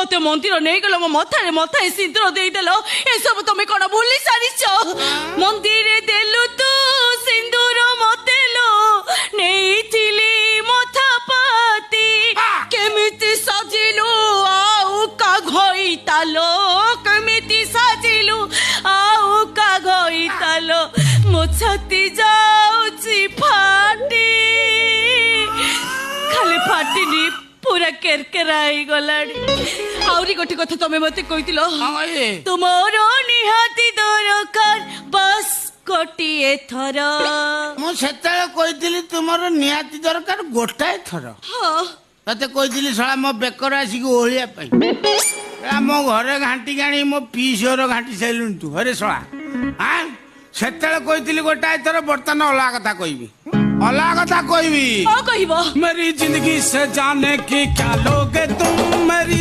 मते मंदिर नहीं गल मो मथारे मथाए सिंदूर देदेल ए सब तुम कौन भूली सारिच मंदिर देलु तू सिंदूर मते लो नहीं मथा पाती केमिति सजिलु आउ का घइतालो केमिति सजिलु आउ का घइतालो मो छाती जाउची फाटी खाली फाटिनी पूरा केरकेराई गलाड़ी आउरी गोटे कथा तमे मते कहितिलो तुमर निहाती दरकार बस गोटिए थर मु सेतेले कहितिली तुमर निहाती दरकार गोटाए थर तते कहितिली सळा मो बेकर आसी ओळिया पई मो घरे घांटी गाणी मो पीसोर घांटी सैलुन तू अरे सळा हां सेतेले कहितिली गोटाए थर बर्तन अला कथा कहबी अला कथा कहबी कहबो मेरी जिंदगी से जाने की क्या लोगे तुम मेरी